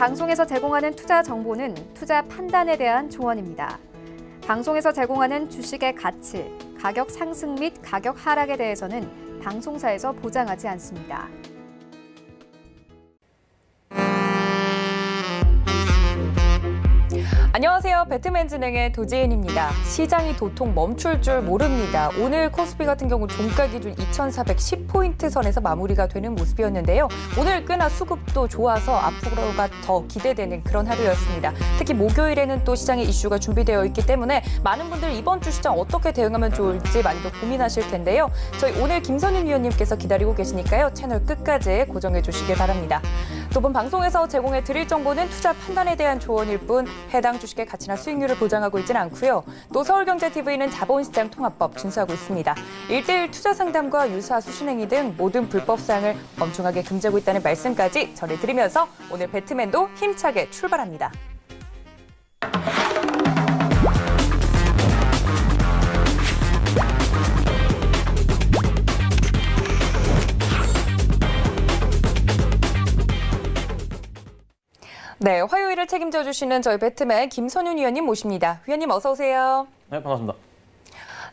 방송에서 제공하는 투자 정보는 투자 판단에 대한 조언입니다. 방송에서 제공하는 주식의 가치, 가격 상승 및 가격 하락에 대해서는 방송사에서 보장하지 않습니다. 안녕하세요. 배트맨진행의 도지은입니다. 시장이 도통 멈출 줄 모릅니다. 오늘 코스피 같은 경우 종가 기준 2,410포인트 선에서 마무리가 되는 모습이었는데요. 오늘 꽤나 수급도 좋아서 앞으로가 더 기대되는 그런 하루였습니다. 특히 목요일에는 또 시장의 이슈가 준비되어 있기 때문에 많은 분들 이번 주 시장 어떻게 대응하면 좋을지 많이들 고민하실 텐데요. 저희 오늘 김선윤 위원님께서 기다리고 계시니까요. 채널 끝까지 고정해 주시길 바랍니다. 두 분 방송에서 제공해 드릴 정보는 투자 판단에 대한 조언일 뿐 해당 주식의 가치나 수익률을 보장하고 있지는 않고요. 또 서울경제TV는 자본시장 통합법 준수하고 있습니다. 1:1 투자 상담과 유사 수신행위 등 모든 불법 사항을 엄중하게 금지하고 있다는 말씀까지 전해드리면서 오늘 배트맨도 힘차게 출발합니다. 네, 화요일을 책임져 주시는 저희 배트맨 김선윤 위원님 모십니다. 위원님 어서 오세요. 네, 반갑습니다.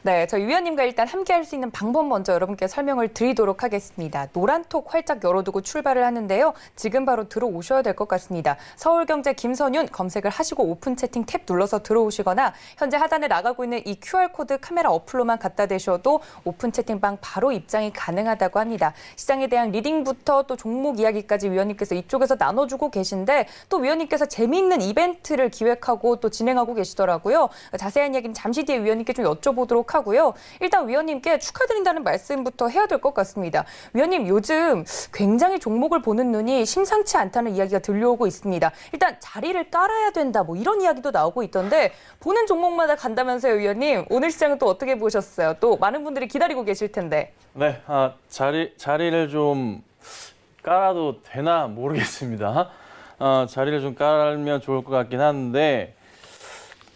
네, 저희 위원님과 일단 함께 할 수 있는 방법 먼저 여러분께 설명을 드리도록 하겠습니다. 노란톡 활짝 열어두고 출발을 하는데요. 지금 바로 들어오셔야 될 것 같습니다. 서울경제 김선윤 검색을 하시고 오픈 채팅 탭 눌러서 들어오시거나 현재 하단에 나가고 있는 이 QR코드 카메라 어플로만 갖다 대셔도 오픈 채팅방 바로 입장이 가능하다고 합니다. 시장에 대한 리딩부터 또 종목 이야기까지 위원님께서 이쪽에서 나눠주고 계신데 또 위원님께서 재미있는 이벤트를 기획하고 또 진행하고 계시더라고요. 자세한 이야기는 잠시 뒤에 위원님께 좀 여쭤보도록 하고요. 일단 위원님께 축하드린다는 말씀부터 해야 될 것 같습니다. 위원님, 요즘 굉장히 종목을 보는 눈이 심상치 않다는 이야기가 들려오고 있습니다. 일단 자리를 깔아야 된다, 뭐 이런 이야기도 나오고 있던데 보는 종목마다 간다면서요, 위원님. 오늘 시장은 또 어떻게 보셨어요? 또 많은 분들이 기다리고 계실 텐데. 네, 자리를 좀 깔아도 되나 모르겠습니다. 자리를 좀 깔면 좋을 것 같긴 한데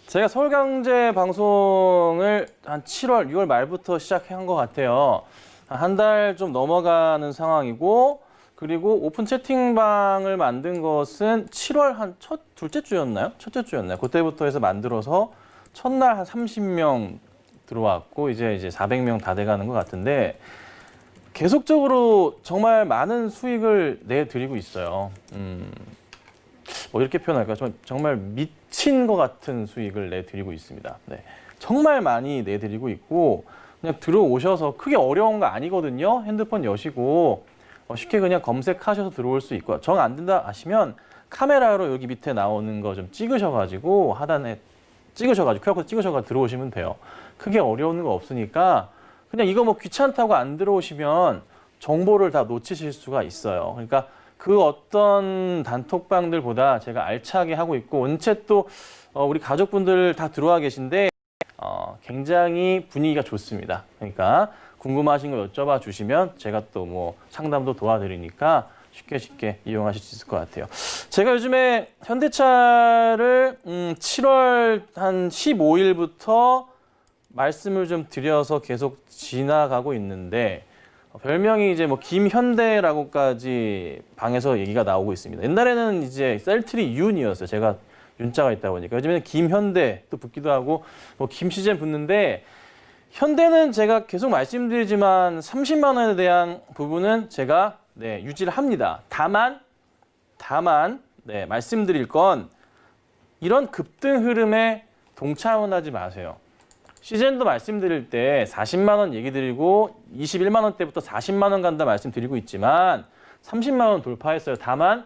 제가 서울경제 방송을 한 7월, 6월 말부터 시작한 것 같아요. 한 달 좀 넘어가는 상황이고, 그리고 오픈 채팅방을 만든 것은 7월 한 둘째 주였나요? 첫째 주였나요? 그때부터 해서 만들어서 첫날 한 30명 들어왔고, 이제 400명 다 돼가는 것 같은데, 계속적으로 정말 많은 수익을 내드리고 있어요. 뭐 이렇게 표현할까? 정말 미친 것 같은 수익을 내드리고 있습니다. 네. 정말 많이 내드리고 있고 그냥 들어오셔서 크게 어려운 거 아니거든요. 핸드폰 여시고 쉽게 그냥 검색하셔서 들어올 수 있고 정 안 된다 하시면 카메라로 여기 밑에 나오는 거 좀 찍으셔가지고 하단에 찍으셔가지고 QR코드 찍으셔가지고 들어오시면 돼요. 크게 어려운 거 없으니까 그냥 이거 뭐 귀찮다고 안 들어오시면 정보를 다 놓치실 수가 있어요. 그러니까 그 어떤 단톡방들보다 제가 알차게 하고 있고 원체 또 우리 가족분들 다 들어와 계신데 굉장히 분위기가 좋습니다. 그러니까 궁금하신 거 여쭤봐 주시면 제가 또 뭐 상담도 도와드리니까 쉽게 이용하실 수 있을 것 같아요. 제가 요즘에 현대차를 7월 한 15일부터 말씀을 좀 드려서 계속 지나가고 있는데 별명이 이제 뭐 김현대라고까지 방에서 얘기가 나오고 있습니다. 옛날에는 이제 셀트리 윤이었어요. 제가 윤자가 있다 보니까 요즘에는 김현대 또 붙기도 하고 뭐 김시젠 붙는데 현대는 제가 계속 말씀드리지만 30만 원에 대한 부분은 제가 유지를 합니다. 다만 말씀드릴 건 이런 급등 흐름에 동참하지 마세요. 시즌도 말씀드릴 때 40만 원 얘기 드리고 21만 원대부터 40만 원 간다 말씀드리고 있지만 30만 원 돌파했어요. 다만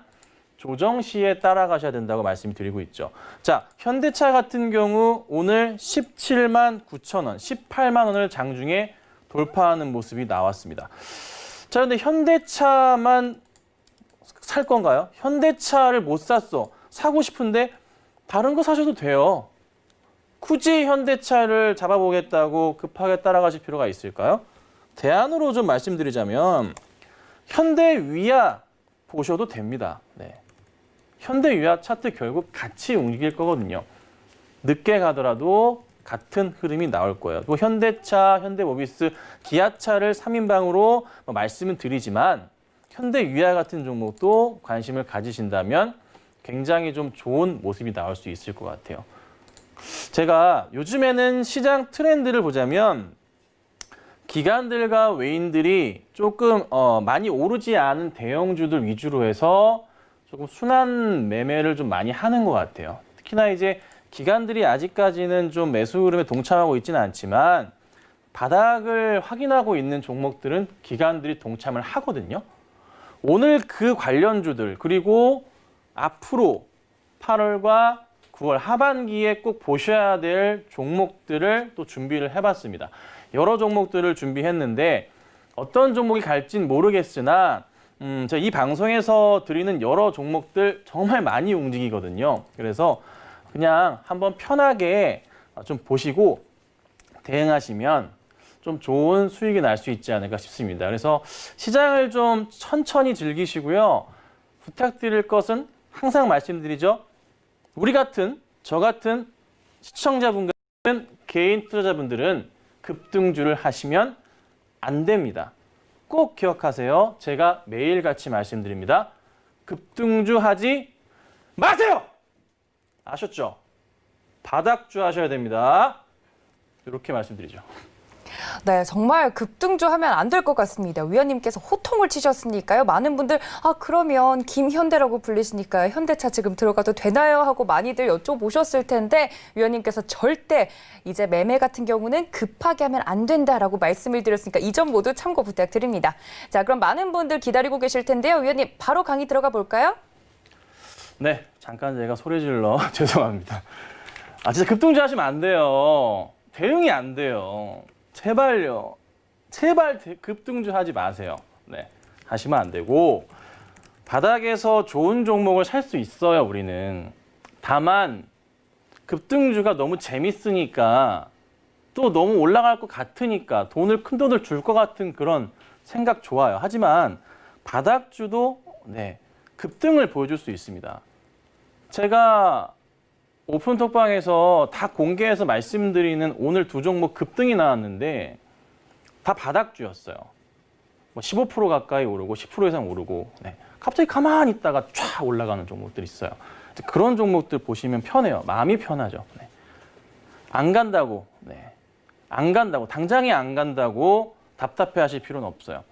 조정 시에 따라가셔야 된다고 말씀드리고 있죠. 자, 현대차 같은 경우 오늘 17만 9천 원, 18만 원을 장중에 돌파하는 모습이 나왔습니다. 자, 근데 현대차만 살 건가요? 현대차를 못 샀어. 사고 싶은데 다른 거 사셔도 돼요. 굳이 현대차를 잡아보겠다고 급하게 따라가실 필요가 있을까요? 대안으로 좀 말씀드리자면 현대위아 보셔도 됩니다. 네. 현대위아 차트 결국 같이 움직일 거거든요. 늦게 가더라도 같은 흐름이 나올 거예요. 또 현대차, 현대모비스, 기아차를 3인방으로 말씀을 드리지만 현대위아 같은 종목도 관심을 가지신다면 굉장히 좀 좋은 모습이 나올 수 있을 것 같아요. 제가 요즘에는 시장 트렌드를 보자면 기관들과 외인들이 조금 많이 오르지 않은 대형주들 위주로 해서 조금 순환 매매를 좀 많이 하는 것 같아요. 특히나 이제 기관들이 아직까지는 좀 매수 흐름에 동참하고 있지는 않지만 바닥을 확인하고 있는 종목들은 기관들이 동참을 하거든요. 오늘 그 관련주들 그리고 앞으로 8월과 9월 하반기에 꼭 보셔야 될 종목들을 또 준비를 해봤습니다. 여러 종목들을 준비했는데 어떤 종목이 갈진 모르겠으나 제가 이 방송에서 드리는 여러 종목들 정말 많이 움직이거든요. 그래서 그냥 한번 편하게 좀 보시고 대응하시면 좀 좋은 수익이 날 수 있지 않을까 싶습니다. 그래서 시장을 좀 천천히 즐기시고요. 부탁드릴 것은 항상 말씀드리죠. 우리 같은 저 같은 시청자분 같은 개인 투자자분들은 급등주를 하시면 안 됩니다. 꼭 기억하세요. 제가 매일같이 말씀드립니다. 급등주 하지 마세요. 아셨죠? 바닥주 하셔야 됩니다. 이렇게 말씀드리죠. 네, 정말 급등주 하면 안 될 것 같습니다. 위원님께서 호통을 치셨으니까요. 많은 분들 그러면 김현대라고 불리시니까 현대차 지금 들어가도 되나요? 하고 많이들 여쭤보셨을 텐데 위원님께서 절대 이제 매매 같은 경우는 급하게 하면 안 된다라고 말씀을 드렸으니까 이 점 모두 참고 부탁드립니다. 자, 그럼 많은 분들 기다리고 계실 텐데요. 위원님 바로 강의 들어가 볼까요? 네, 잠깐 제가 소리 질러 죄송합니다. 진짜 급등주 하시면 안 돼요. 대응이 안 돼요. 제발요. 제발 급등주 하지 마세요. 네, 하시면 안 되고 바닥에서 좋은 종목을 살 수 있어요, 우리는. 다만 급등주가 너무 재밌으니까 또 너무 올라갈 것 같으니까 큰 돈을 줄 것 같은 그런 생각 좋아요. 하지만 바닥주도 급등을 보여줄 수 있습니다. 제가 오픈톡방에서 다 공개해서 말씀드리는 오늘 두 종목 급등이 나왔는데 다 바닥주였어요. 15% 가까이 오르고 10% 이상 오르고 갑자기 가만히 있다가 쫙 올라가는 종목들이 있어요. 그런 종목들 보시면 편해요. 마음이 편하죠. 안 간다고 당장에 안 간다고 답답해 하실 필요는 없어요.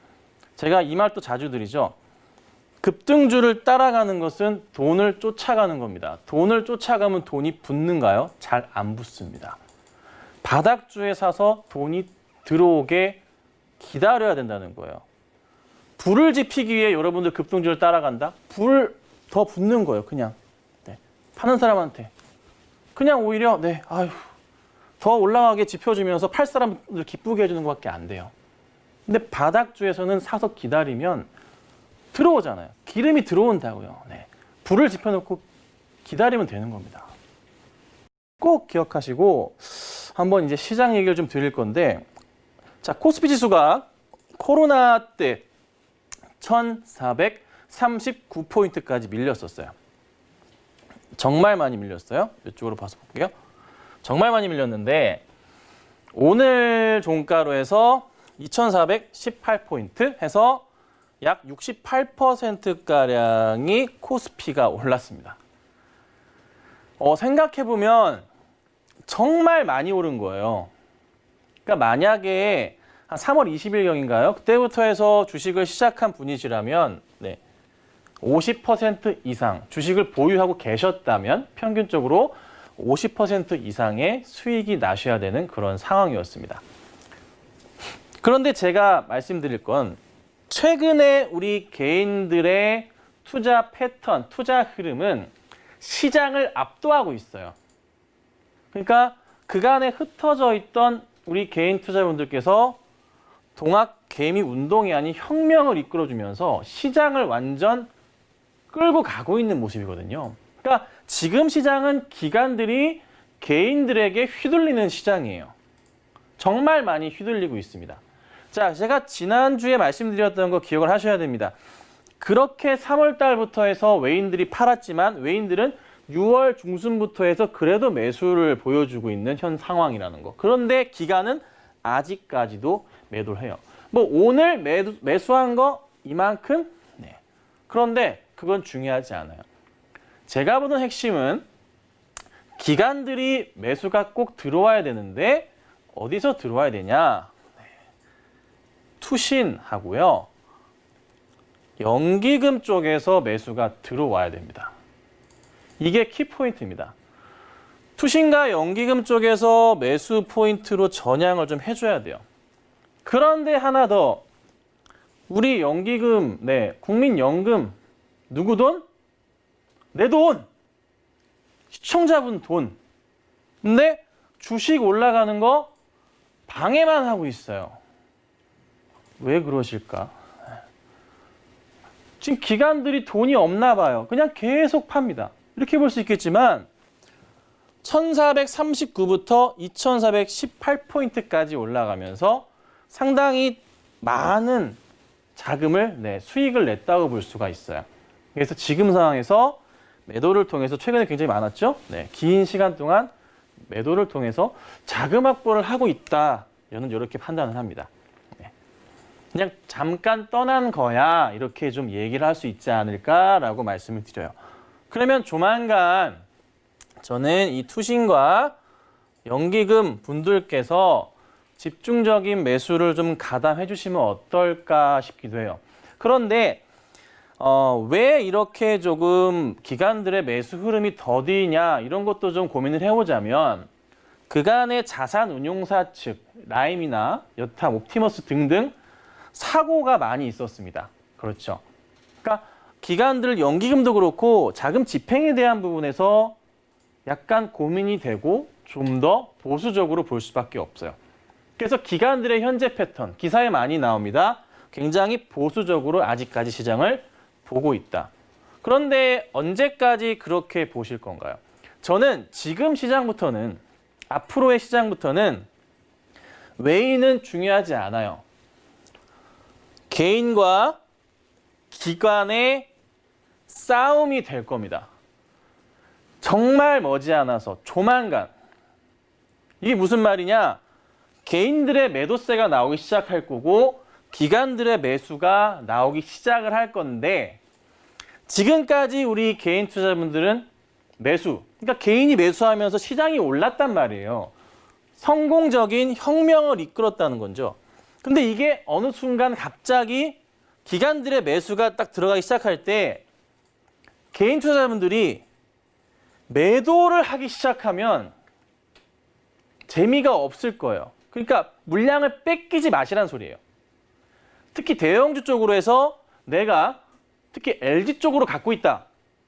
제가 이 말 또 자주 드리죠. 급등주를 따라가는 것은 돈을 쫓아가는 겁니다. 돈을 쫓아가면 돈이 붙는가요? 잘 안 붙습니다. 바닥주에 사서 돈이 들어오게 기다려야 된다는 거예요. 불을 지피기 위해 여러분들 급등주를 따라간다? 불 더 붙는 거예요, 그냥. 파는 사람한테. 그냥 오히려, 더 올라가게 지펴주면서 팔 사람들 기쁘게 해주는 것밖에 안 돼요. 근데 바닥주에서는 사서 기다리면 들어오잖아요. 기름이 들어온다고요. 불을 지펴놓고 기다리면 되는 겁니다. 꼭 기억하시고 한번 이제 시장 얘기를 좀 드릴 건데 자, 코스피 지수가 코로나 때 1,439포인트까지 밀렸었어요. 정말 많이 밀렸어요. 이쪽으로 봐서 볼게요. 정말 많이 밀렸는데 오늘 종가로 해서 2,418포인트 해서 약 68%가량이 코스피가 올랐습니다. 생각해보면 정말 많이 오른 거예요. 그러니까 만약에 한 3월 20일경인가요? 그때부터 해서 주식을 시작한 분이시라면 50% 이상 주식을 보유하고 계셨다면 평균적으로 50% 이상의 수익이 나셔야 되는 그런 상황이었습니다. 그런데 제가 말씀드릴 건 최근에 우리 개인들의 투자 패턴, 투자 흐름은 시장을 압도하고 있어요. 그러니까 그간에 흩어져 있던 우리 개인 투자분들께서 동학 개미 운동이 아닌 혁명을 이끌어주면서 시장을 완전 끌고 가고 있는 모습이거든요. 그러니까 지금 시장은 기관들이 개인들에게 휘둘리는 시장이에요. 정말 많이 휘둘리고 있습니다. 자, 제가 지난주에 말씀드렸던 거 기억을 하셔야 됩니다. 그렇게 3월 달부터 해서 외인들이 팔았지만 외인들은 6월 중순부터 해서 그래도 매수를 보여주고 있는 현 상황이라는 거. 그런데 기관은 아직까지도 매도를 해요. 오늘 매수한 거 이만큼? 그런데 그건 중요하지 않아요. 제가 보는 핵심은 기관들이 매수가 꼭 들어와야 되는데 어디서 들어와야 되냐? 투신하고요. 연기금 쪽에서 매수가 들어와야 됩니다. 이게 키포인트입니다. 투신과 연기금 쪽에서 매수 포인트로 전향을 좀 해줘야 돼요. 그런데 하나 더, 우리 연기금, 국민연금, 누구 돈? 내 돈! 시청자분 돈. 근데 주식 올라가는 거 방해만 하고 있어요. 왜 그러실까? 지금 기관들이 돈이 없나 봐요. 그냥 계속 팝니다. 이렇게 볼 수 있겠지만 1439부터 2418포인트까지 올라가면서 상당히 많은 자금을 수익을 냈다고 볼 수가 있어요. 그래서 지금 상황에서 매도를 통해서 최근에 굉장히 많았죠. 긴 시간 동안 매도를 통해서 자금 확보를 하고 있다. 저는 이렇게 판단을 합니다. 그냥 잠깐 떠난 거야 이렇게 좀 얘기를 할 수 있지 않을까라고 말씀을 드려요. 그러면 조만간 저는 이 투신과 연기금 분들께서 집중적인 매수를 좀 가담해 주시면 어떨까 싶기도 해요. 그런데 왜 이렇게 조금 기관들의 매수 흐름이 더디냐 이런 것도 좀 고민을 해보자면 그간의 자산운용사 측 라임이나 여타 옵티머스 등등 사고가 많이 있었습니다. 그렇죠. 그러니까 기관들 연기금도 그렇고 자금 집행에 대한 부분에서 약간 고민이 되고 좀 더 보수적으로 볼 수밖에 없어요. 그래서 기관들의 현재 패턴, 기사에 많이 나옵니다. 굉장히 보수적으로 아직까지 시장을 보고 있다. 그런데 언제까지 그렇게 보실 건가요? 저는 지금 시장부터는, 앞으로의 시장부터는 외인은 중요하지 않아요. 개인과 기관의 싸움이 될 겁니다. 정말 머지않아서 조만간. 이게 무슨 말이냐? 개인들의 매도세가 나오기 시작할 거고 기관들의 매수가 나오기 시작을 할 건데 지금까지 우리 개인 투자자분들은 매수, 그러니까 개인이 매수하면서 시장이 올랐단 말이에요. 성공적인 혁명을 이끌었다는 거죠. 근데 이게 어느 순간 갑자기 기관들의 매수가 딱 들어가기 시작할 때 개인 투자자분들이 매도를 하기 시작하면 재미가 없을 거예요. 그러니까 물량을 뺏기지 마시라는 소리예요. 특히 대형주 쪽으로 해서 내가 특히 LG 쪽으로 갖고 있다.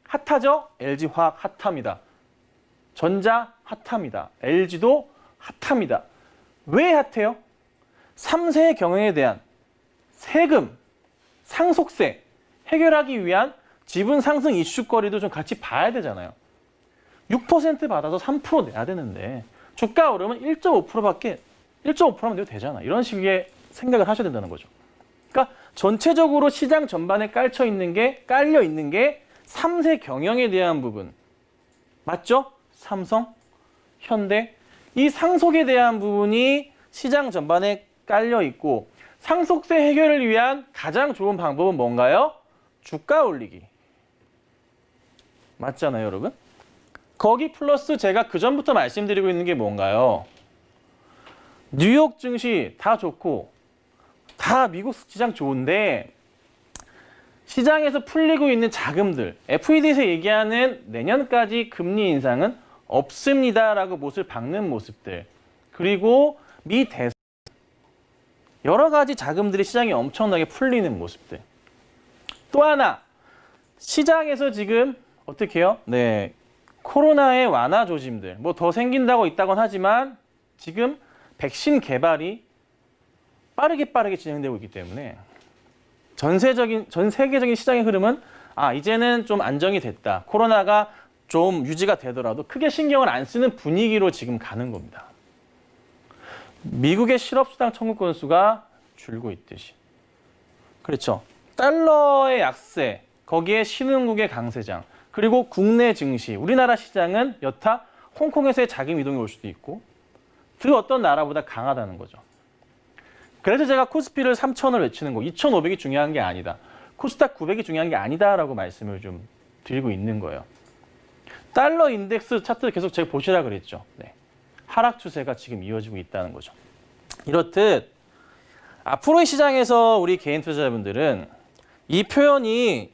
핫하죠? LG화학 핫합니다. 전자 핫합니다. LG도 핫합니다. 왜 핫해요? 3세 경영에 대한 세금, 상속세 해결하기 위한 지분 상승 이슈거리도 좀 같이 봐야 되잖아요. 6% 받아서 3% 내야 되는데 주가 오르면 1.5%밖에 1.5%면 내도 되잖아. 이런 식의 생각을 하셔야 된다는 거죠. 그러니까 전체적으로 시장 전반에 깔려 있는 게 3세 경영에 대한 부분. 맞죠? 삼성, 현대. 이 상속에 대한 부분이 시장 전반에 깔려 있고 상속세 해결을 위한 가장 좋은 방법은 뭔가요? 주가 올리기. 맞잖아요, 여러분? 거기 플러스 제가 그전부터 말씀드리고 있는 게 뭔가요? 뉴욕 증시 다 좋고 다 미국 시장 좋은데 시장에서 풀리고 있는 자금들, FED에서 얘기하는 내년까지 금리 인상은 없습니다라고 못을 박는 모습들, 그리고 미 대선 여러 가지 자금들이 시장에 엄청나게 풀리는 모습들. 또 하나, 시장에서 지금 어떻게 해요? 코로나의 완화 조짐들, 뭐 더 생긴다고 있다곤 하지만 지금 백신 개발이 빠르게 진행되고 있기 때문에 전 세계적인 시장의 흐름은 이제는 좀 안정이 됐다. 코로나가 좀 유지가 되더라도 크게 신경을 안 쓰는 분위기로 지금 가는 겁니다. 미국의 실업수당 청구 건수가 줄고 있듯이. 그렇죠. 달러의 약세, 거기에 신흥국의 강세장, 그리고 국내 증시, 우리나라 시장은 여타 홍콩에서의 자금 이동이 올 수도 있고 그 어떤 나라보다 강하다는 거죠. 그래서 제가 코스피를 3,000을 외치는 거, 2,500이 중요한 게 아니다. 코스닥 900이 중요한 게 아니다라고 말씀을 좀 드리고 있는 거예요. 달러 인덱스 차트 계속 제가 보시라 그랬죠. 네. 하락 추세가 지금 이어지고 있다는 거죠. 이렇듯 앞으로의 시장에서 우리 개인 투자자분들은 이 표현이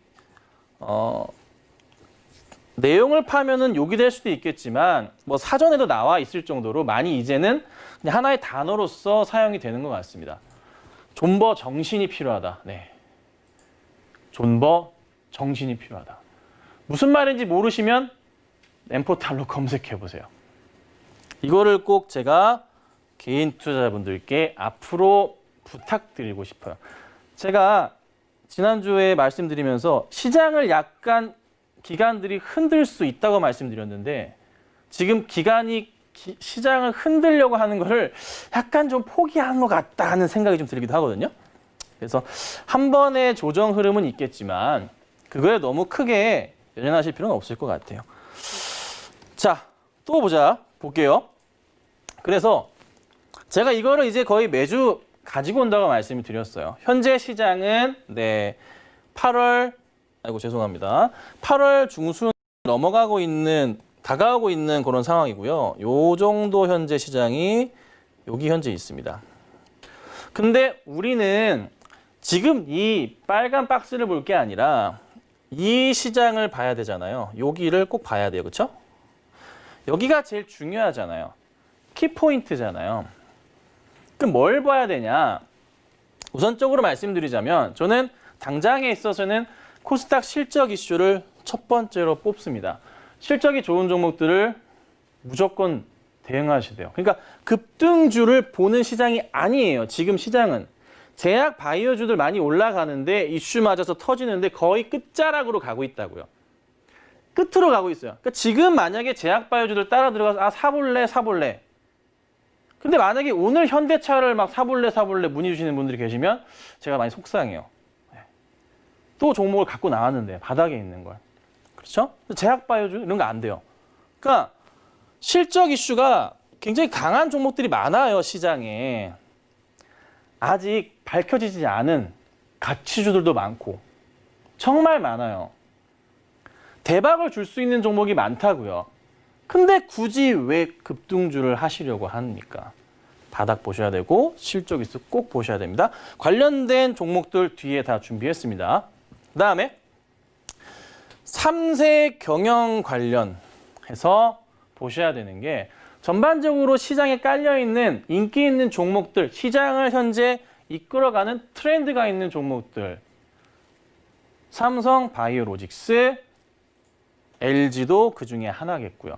내용을 파면은 욕이 될 수도 있겠지만 뭐 사전에도 나와 있을 정도로 많이 이제는 그냥 하나의 단어로서 사용이 되는 것 같습니다. 존버 정신이 필요하다. 네. 존버 정신이 필요하다. 무슨 말인지 모르시면 엠포탈로 검색해 보세요. 이거를 꼭 제가 개인 투자자분들께 앞으로 부탁드리고 싶어요. 제가 지난주에 말씀드리면서 시장을 약간 기관들이 흔들 수 있다고 말씀드렸는데 지금 기관이 시장을 흔들려고 하는 거를 약간 좀 포기한 것 같다 하는 생각이 좀 들기도 하거든요. 그래서 한 번의 조정 흐름은 있겠지만 그거에 너무 크게 연연하실 필요는 없을 것 같아요. 자, 또 볼게요. 그래서 제가 이거를 이제 거의 매주 가지고 온다고 말씀을 드렸어요. 현재 시장은 8월 중순 다가오고 있는 그런 상황이고요. 요 정도 현재 시장이 여기 현재 있습니다. 근데 우리는 지금 이 빨간 박스를 볼 게 아니라 이 시장을 봐야 되잖아요. 여기를 꼭 봐야 돼요. 그렇죠? 여기가 제일 중요하잖아요. 키포인트잖아요. 그럼 뭘 봐야 되냐? 우선적으로 말씀드리자면 저는 당장에 있어서는 코스닥 실적 이슈를 첫 번째로 뽑습니다. 실적이 좋은 종목들을 무조건 대응하셔야 돼요. 그러니까 급등주를 보는 시장이 아니에요. 지금 시장은. 제약 바이오주들 많이 올라가는데 이슈 맞아서 터지는데 거의 끝자락으로 가고 있다고요. 끝으로 가고 있어요. 그러니까 지금 만약에 제약 바이오주들 따라 들어가서 사볼래. 근데 만약에 오늘 현대차를 막 사볼래 문의 주시는 분들이 계시면 제가 많이 속상해요. 또 종목을 갖고 나왔는데 바닥에 있는 걸. 그렇죠? 제약 바이오주 이런 거 안 돼요. 그러니까 실적 이슈가 굉장히 강한 종목들이 많아요, 시장에. 아직 밝혀지지 않은 가치주들도 많고 정말 많아요. 대박을 줄 수 있는 종목이 많다고요. 근데 굳이 왜 급등주를 하시려고 합니까? 바닥 보셔야 되고 실적 이슈 꼭 보셔야 됩니다. 관련된 종목들 뒤에 다 준비했습니다. 그다음에 3세 경영 관련해서 보셔야 되는 게 전반적으로 시장에 깔려있는 인기 있는 종목들, 시장을 현재 이끌어가는 트렌드가 있는 종목들. 삼성 바이오로직스, LG도 그 중에 하나겠고요.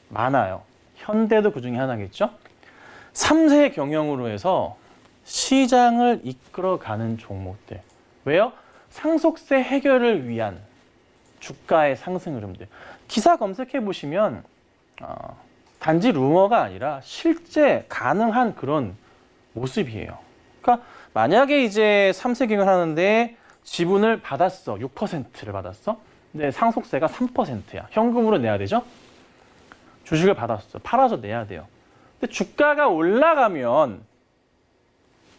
많아요. 현대도 그 중에 하나겠죠. 3세 경영으로 해서 시장을 이끌어가는 종목들. 왜요? 상속세 해결을 위한 주가의 상승 흐름들. 기사 검색해 보시면 단지 루머가 아니라 실제 가능한 그런 모습이에요. 그러니까 만약에 이제 3세 경영을 하는데 지분을 받았어. 6%를 받았어. 근데 상속세가 3%야. 현금으로 내야 되죠? 주식을 받았어. 팔아서 내야 돼요. 근데 주가가 올라가면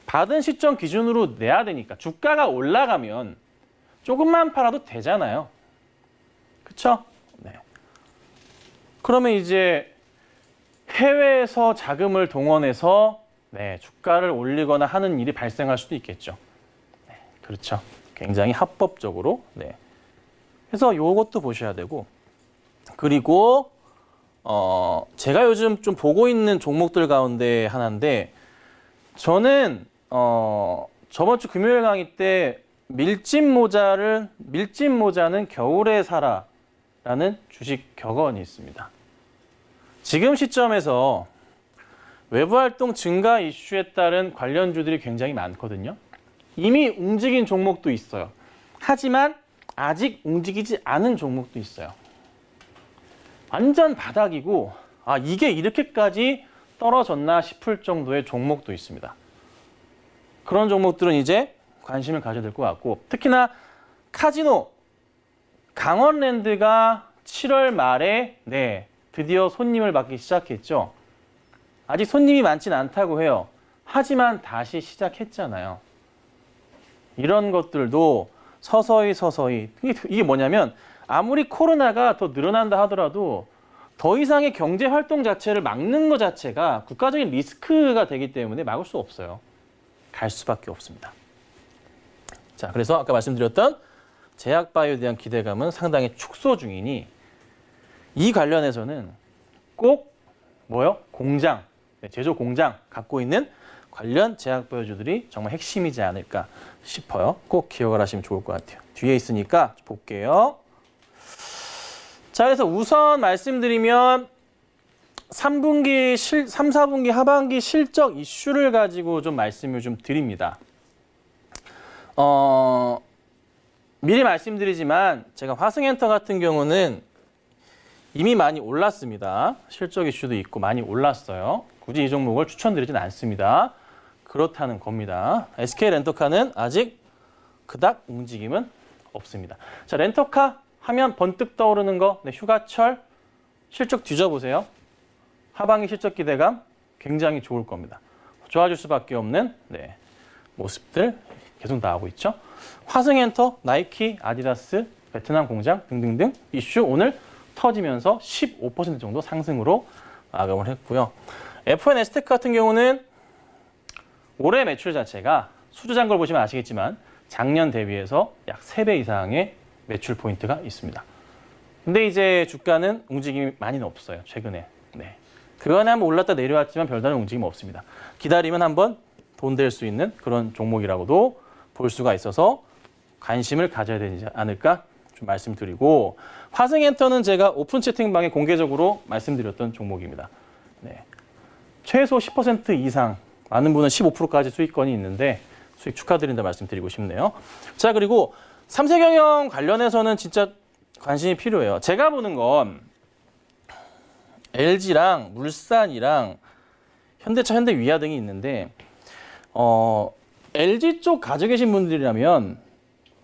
받은 시점 기준으로 내야 되니까 주가가 올라가면 조금만 팔아도 되잖아요. 그렇죠? 네. 그러면 이제 해외에서 자금을 동원해서 주가를 올리거나 하는 일이 발생할 수도 있겠죠. 그렇죠. 굉장히 합법적으로. 그래서 이것도 보셔야 되고, 그리고 제가 요즘 좀 보고 있는 종목들 가운데 하나인데, 저는 저번 주 금요일 강의 때 밀짚 모자는 겨울에 사라라는 주식 격언이 있습니다. 지금 시점에서 외부 활동 증가 이슈에 따른 관련주들이 굉장히 많거든요. 이미 움직인 종목도 있어요. 하지만 아직 움직이지 않은 종목도 있어요. 완전 바닥이고 이게 이렇게까지 떨어졌나 싶을 정도의 종목도 있습니다. 그런 종목들은 이제 관심을 가져야 될 것 같고, 특히나 카지노 강원랜드가 7월 말에 드디어 손님을 받기 시작했죠. 아직 손님이 많지는 않다고 해요. 하지만 다시 시작했잖아요. 이런 것들도 서서히 이게 뭐냐면 아무리 코로나가 더 늘어난다 하더라도 더 이상의 경제 활동 자체를 막는 것 자체가 국가적인 리스크가 되기 때문에 막을 수 없어요. 갈 수밖에 없습니다. 자, 그래서 아까 말씀드렸던 제약바이오에 대한 기대감은 상당히 축소 중이니 이 관련해서는 꼭 뭐요? 공장, 제조 공장 갖고 있는 관련 제약바이오주들이 정말 핵심이지 않을까 싶어요. 꼭 기억을 하시면 좋을 것 같아요. 뒤에 있으니까 볼게요. 자, 그래서 우선 말씀드리면 3, 4분기 하반기 실적 이슈를 가지고 좀 말씀을 좀 드립니다. 미리 말씀드리지만 제가 화승엔터 같은 경우는 이미 많이 올랐습니다. 실적 이슈도 있고 많이 올랐어요. 굳이 이 종목을 추천드리진 않습니다. 그렇다는 겁니다. SK렌터카는 아직 그닥 움직임은 없습니다. 자, 렌터카 하면 번뜩 떠오르는 거, 네, 휴가철 실적 뒤져보세요. 하반기 실적 기대감 굉장히 좋을 겁니다. 좋아질 수밖에 없는 모습들 계속 나오고 있죠. 화승엔터, 나이키, 아디다스, 베트남 공장 등등등 이슈 오늘 터지면서 15% 정도 상승으로 마감을 했고요. FNS텍 같은 경우는 올해 매출 자체가 수주잔 걸 보시면 아시겠지만 작년 대비해서 약 3배 이상의 매출 포인트가 있습니다. 근데 이제 주가는 움직임이 많이는 없어요. 최근에. 네. 그간에 한번 올랐다 내려왔지만 별다른 움직임 없습니다. 기다리면 한번 돈 될 수 있는 그런 종목이라고도 볼 수가 있어서 관심을 가져야 되지 않을까 좀 말씀드리고, 화승엔터는 제가 오픈 채팅방에 공개적으로 말씀드렸던 종목입니다. 네. 최소 10% 이상, 많은 분은 15%까지 수익권이 있는데 수익 축하드린다 말씀드리고 싶네요. 자, 그리고 삼세경영 관련해서는 진짜 관심이 필요해요. 제가 보는 건 LG랑 물산이랑 현대차, 현대위아 등이 있는데 LG 쪽 가지고 계신 분들이라면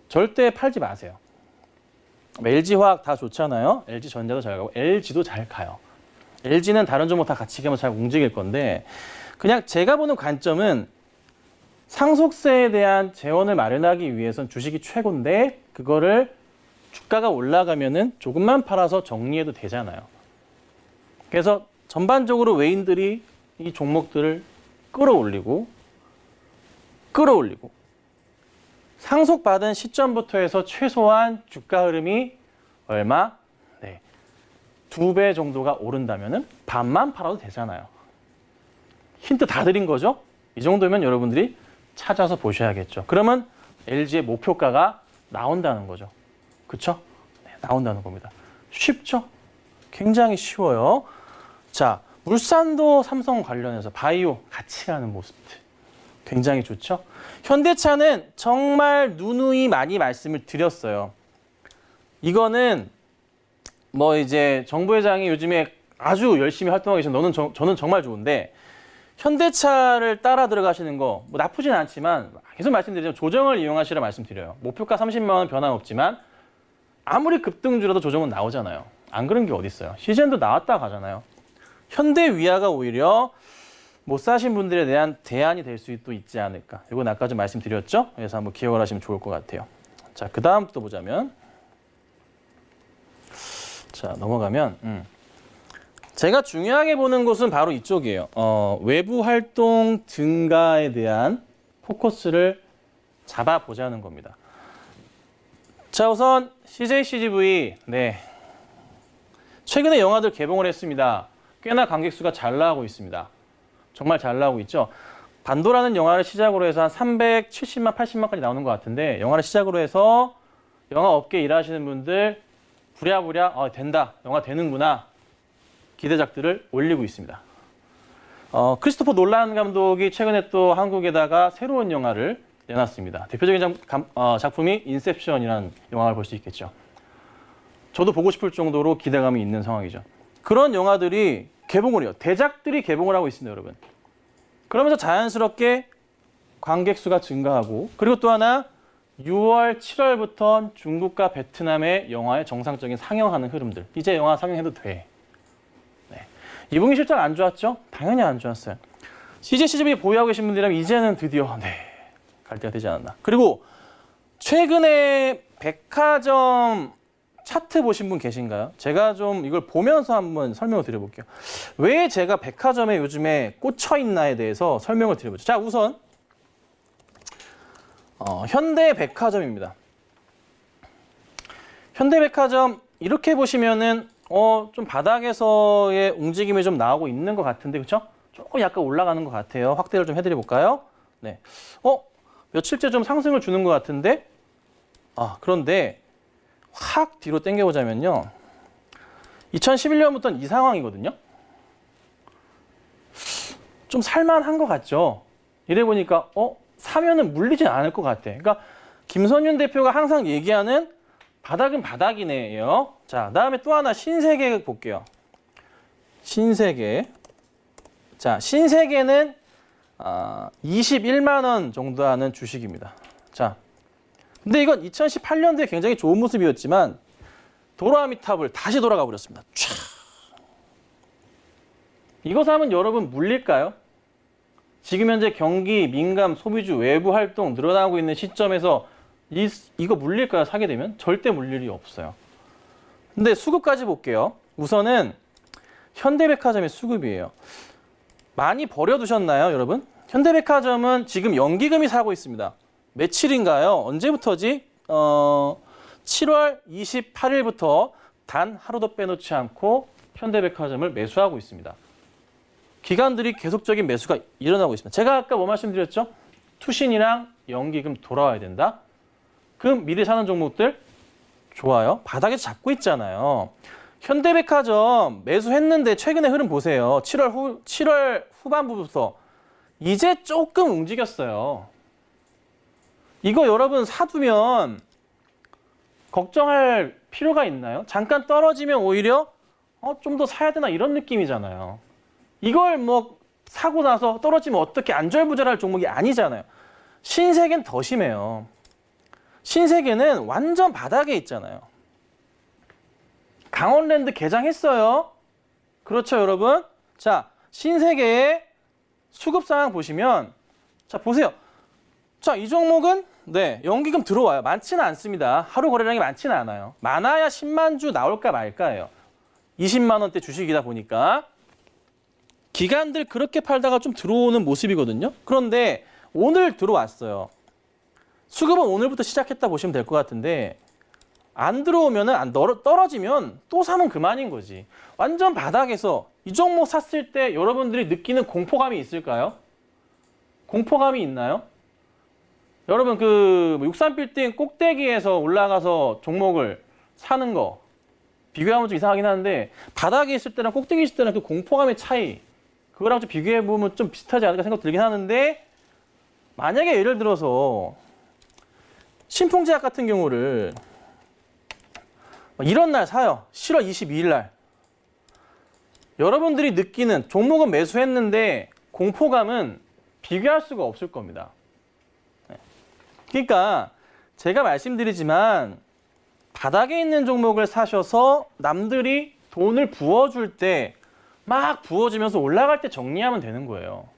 절대 팔지 마세요. LG화학 다 좋잖아요. LG전자도 잘 가고 LG도 잘 가요. LG는 다른 종목 다 같이 가면 잘 움직일 건데, 그냥 제가 보는 관점은 상속세에 대한 재원을 마련하기 위해선 주식이 최고인데 그거를 주가가 올라가면은 조금만 팔아서 정리해도 되잖아요. 그래서 전반적으로 외인들이 이 종목들을 끌어올리고 상속받은 시점부터 해서 최소한 주가 흐름이 얼마? 네, 2배 정도가 오른다면은 반만 팔아도 되잖아요. 힌트 다 드린 거죠? 이 정도면 여러분들이 찾아서 보셔야겠죠. 그러면 LG의 목표가가 나온다는 거죠. 그렇죠? 네, 나온다는 겁니다. 쉽죠? 굉장히 쉬워요. 자, 물산도 삼성 관련해서 바이오 같이 가는 모습들 굉장히 좋죠? 현대차는 정말 누누이 많이 말씀을 드렸어요. 이거는 뭐 이제 정부 회장이 요즘에 아주 열심히 활동하고 계신 저는 정말 좋은데, 현대차를 따라 들어가시는 거 뭐 나쁘진 않지만 계속 말씀드리지만 조정을 이용하시라 말씀드려요. 목표가 30만 원 변함없지만 아무리 급등주라도 조정은 나오잖아요. 안 그런 게 어디 있어요. 시즌도 나왔다 가잖아요. 현대위아가 오히려 못 사신 분들에 대한 대안이 될 수도 있지 않을까. 이건 아까 좀 말씀드렸죠. 그래서 한번 기억을 하시면 좋을 것 같아요. 자, 그 다음 또 보자면, 자, 넘어가면 제가 중요하게 보는 곳은 바로 이쪽이에요. 외부 활동 증가에 대한 포커스를 잡아보자는 겁니다. 자, 우선 CJ-CGV, 네, 최근에 영화들 개봉을 했습니다. 꽤나 관객 수가 잘 나오고 있습니다. 정말 잘 나오고 있죠. 반도라는 영화를 시작으로 해서 한 370만, 80만까지 나오는 것 같은데, 영화를 시작으로 해서 영화 업계 일하시는 분들 부랴부랴 된다, 영화 되는구나, 기대작들을 올리고 있습니다. 크리스토퍼 놀란 감독이 최근에 또 한국에다가 새로운 영화를 내놨습니다. 대표적인 작품이 인셉션이라는 영화를 볼 수 있겠죠. 저도 보고 싶을 정도로 기대감이 있는 상황이죠. 그런 영화들이 개봉을 해요. 대작들이 개봉을 하고 있습니다, 여러분. 그러면서 자연스럽게 관객 수가 증가하고, 그리고 또 하나 6월, 7월부터 중국과 베트남의 영화의 정상적인 상영하는 흐름들. 이제 영화 상영해도 돼. 네. 2분기 실적 안 좋았죠? 당연히 안 좋았어요. CJ-CGV 보유하고 계신 분들이라면 이제는 드디어 갈 때가 되지 않았나. 그리고 최근에 백화점 차트 보신 분 계신가요? 제가 좀 이걸 보면서 한번 설명을 드려볼게요. 왜 제가 백화점에 요즘에 꽂혀 있나에 대해서 설명을 드려보죠. 자, 우선 현대백화점입니다. 현대백화점 이렇게 보시면은 좀 바닥에서의 움직임이 좀 나오고 있는 것 같은데, 그렇죠? 조금 약간 올라가는 것 같아요. 확대를 좀 해드려 볼까요? 네. 며칠째 좀 상승을 주는 것 같은데, 그런데 확 뒤로 당겨보자면요. 2011년부터는 이 상황이거든요. 좀 살만한 것 같죠? 이래 보니까 사면은 물리진 않을 것 같아. 그러니까 김선윤 대표가 항상 얘기하는 바닥은 바닥이네요. 자, 다음에 또 하나 신세계 볼게요. 신세계. 자, 신세계는 21만 원 정도 하는 주식입니다. 자, 근데 이건 2018년도에 굉장히 좋은 모습이었지만 도라미탑을 다시 돌아가 버렸습니다. 촤. 이거 사면 여러분 물릴까요? 지금 현재 경기, 민감, 소비주, 외부 활동 늘어나고 있는 시점에서 이거 물릴까요? 사게 되면? 절대 물릴 일이 없어요. 근데 수급까지 볼게요. 우선은 현대백화점의 수급이에요. 많이 버려두셨나요, 여러분? 현대백화점은 지금 연기금이 사고 있습니다. 며칠인가요? 언제부터지? 7월 28일부터 단 하루도 빼놓지 않고 현대백화점을 매수하고 있습니다. 기관들이 계속적인 매수가 일어나고 있습니다. 제가 아까 뭐 말씀드렸죠? 투신이랑 연기금 돌아와야 된다. 그럼 미래 사는 종목들 좋아요. 바닥에서 잡고 있잖아요. 현대백화점 매수했는데 최근에 흐름 보세요. 7월 후반부부터 이제 조금 움직였어요. 이거 여러분 사두면 걱정할 필요가 있나요? 잠깐 떨어지면 오히려 좀 더 사야 되나 이런 느낌이잖아요. 이걸 뭐 사고 나서 떨어지면 어떻게 안절부절할 종목이 아니잖아요. 신세계는 더 심해요. 신세계는 완전 바닥에 있잖아요. 강원랜드 개장했어요. 그렇죠, 여러분? 자, 신세계의 수급 상황 보시면, 자, 보세요. 자, 이 종목은 연기금 들어와요. 많지는 않습니다. 하루 거래량이 많지는 않아요. 많아야 10만 주 나올까 말까예요. 20만 원대 주식이다 보니까. 기관들 그렇게 팔다가 좀 들어오는 모습이거든요. 그런데 오늘 들어왔어요. 수급은 오늘부터 시작했다 보시면 될 것 같은데 안 들어오면 떨어지면 또 사면 그만인 거지. 완전 바닥에서 이 종목 샀을 때 여러분들이 느끼는 공포감이 있을까요? 공포감이 있나요? 여러분 그 63빌딩 꼭대기에서 올라가서 종목을 사는 거 비교하면 좀 이상하긴 한데 바닥에 있을 때랑 꼭대기 있을 때랑 그 공포감의 차이 그거랑 좀 비교해보면 좀 비슷하지 않을까 생각 들긴 하는데 만약에 예를 들어서 신풍제약 같은 경우를 이런 날 사요. 7월 22일 날. 여러분들이 느끼는 종목은 매수했는데 공포감은 비교할 수가 없을 겁니다. 그러니까 제가 말씀드리지만 바닥에 있는 종목을 사셔서 남들이 돈을 부어줄 때 막 부어주면서 올라갈 때 정리하면 되는 거예요.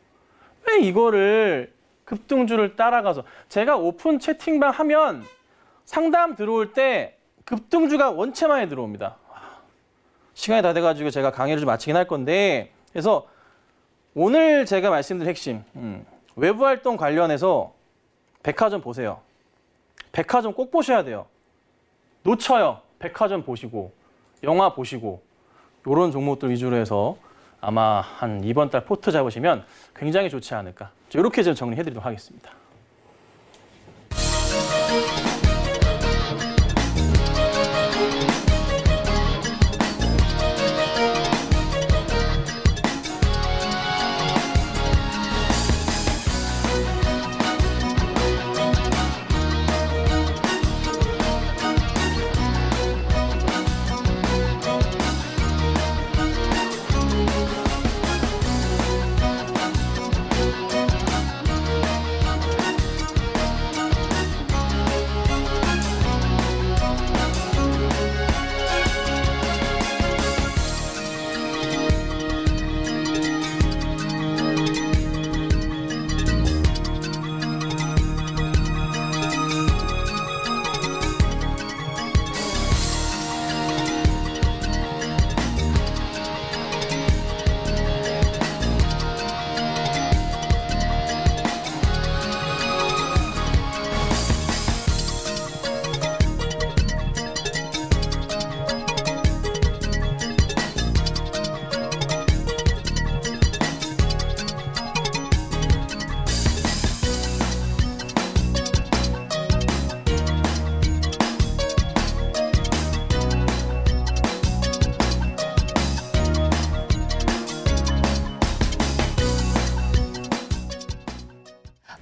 왜 이거를 급등주를 따라가서 제가 오픈 채팅방 하면 상담 들어올 때 급등주가 원체만에 들어옵니다. 시간이 다 돼가지고 제가 강의를 좀 마치긴 할 건데 그래서 오늘 제가 말씀드린 핵심 외부 활동 관련해서 백화점 보세요. 백화점 꼭 보셔야 돼요. 놓쳐요. 백화점 보시고 영화 보시고 이런 종목들 위주로 해서 아마 한 이번 달 포트 잡으시면 굉장히 좋지 않을까. 이렇게 좀 정리해드리도록 하겠습니다.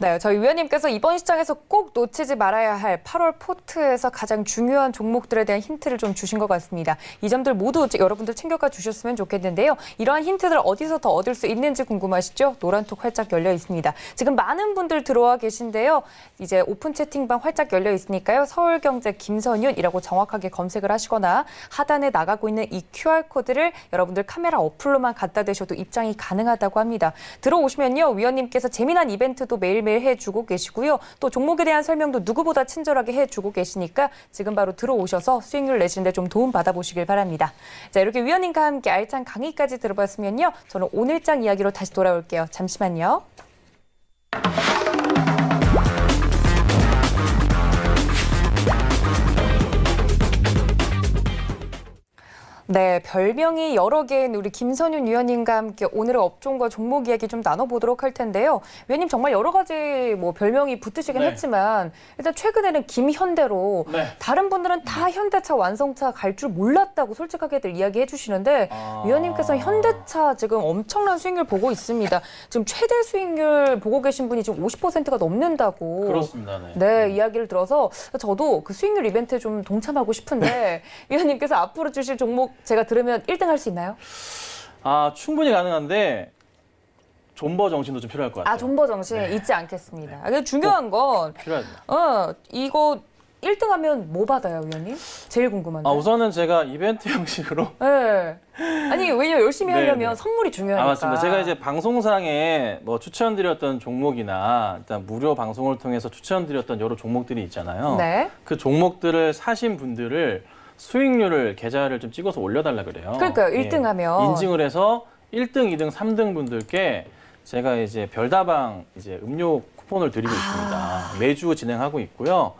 네, 저희 위원님께서 이번 시장에서 꼭 놓치지 말아야 할 8월 포트에서 가장 중요한 종목들에 대한 힌트를 좀 주신 것 같습니다. 이 점들 모두 여러분들 챙겨가 주셨으면 좋겠는데요. 이러한 힌트들 어디서 더 얻을 수 있는지 궁금하시죠? 노란톡 활짝 열려 있습니다. 지금 많은 분들 들어와 계신데요. 이제 오픈 채팅방 활짝 열려 있으니까요. 서울경제 김선윤이라고 정확하게 검색을 하시거나 하단에 나가고 있는 이 QR코드를 여러분들 카메라 어플로만 갖다 대셔도 입장이 가능하다고 합니다. 들어오시면요. 위원님께서 재미난 이벤트도 매일매일 해주고 계시고요. 또 종목에 대한 설명도 누구보다 친절하게 해주고 계시니까 지금 바로 들어오셔서 수익률 내시는데 좀 도움 받아보시길 바랍니다. 자, 이렇게 위원님과 함께 알찬 강의까지 들어봤으면요. 저는 오늘장 이야기로 다시 돌아올게요. 잠시만요. 네, 별명이 여러 개인 우리 김선윤 위원님과 함께 오늘의 업종과 종목 이야기 좀 나눠보도록 할 텐데요. 위원님 정말 여러 가지 뭐 별명이 붙으시긴 네. 했지만 일단 최근에는 김현대로 네. 다른 분들은 다 현대차 완성차 갈 줄 몰랐다고 솔직하게들 이야기해 주시는데 위원님께서는 현대차 지금 엄청난 수익률 보고 있습니다. 지금 최대 수익률 보고 계신 분이 지금 50%가 넘는다고. 그렇습니다. 네. 네, 이야기를 들어서 저도 그 수익률 이벤트에 좀 동참하고 싶은데 위원님께서 앞으로 주실 종목 제가 들으면 1등 할 수 있나요? 충분히 가능한데 존버 정신도 좀 필요할 것 같아요. 존버 정신 잊지 않겠습니다. 근데 중요한 건 필요하죠. 이거 1등 하면 뭐 받아요, 위원님? 제일 궁금한데. 우선은 제가 이벤트 형식으로 네. 아니, 왜냐면 열심히 네, 하려면 네. 선물이 중요하니까. 맞습니다. 제가 이제 방송상에 뭐 추천드렸던 종목이나 일단 무료 방송을 통해서 추천드렸던 여러 종목들이 있잖아요. 네. 그 종목들을 사신 분들을 수익률을 계좌를 좀 찍어서 올려달라 그래요. 그러니까요, 1등 하면. 인증을 해서 1등, 2등, 3등 분들께 제가 이제 별다방 이제 음료 쿠폰을 드리고 있습니다. 매주 진행하고 있고요.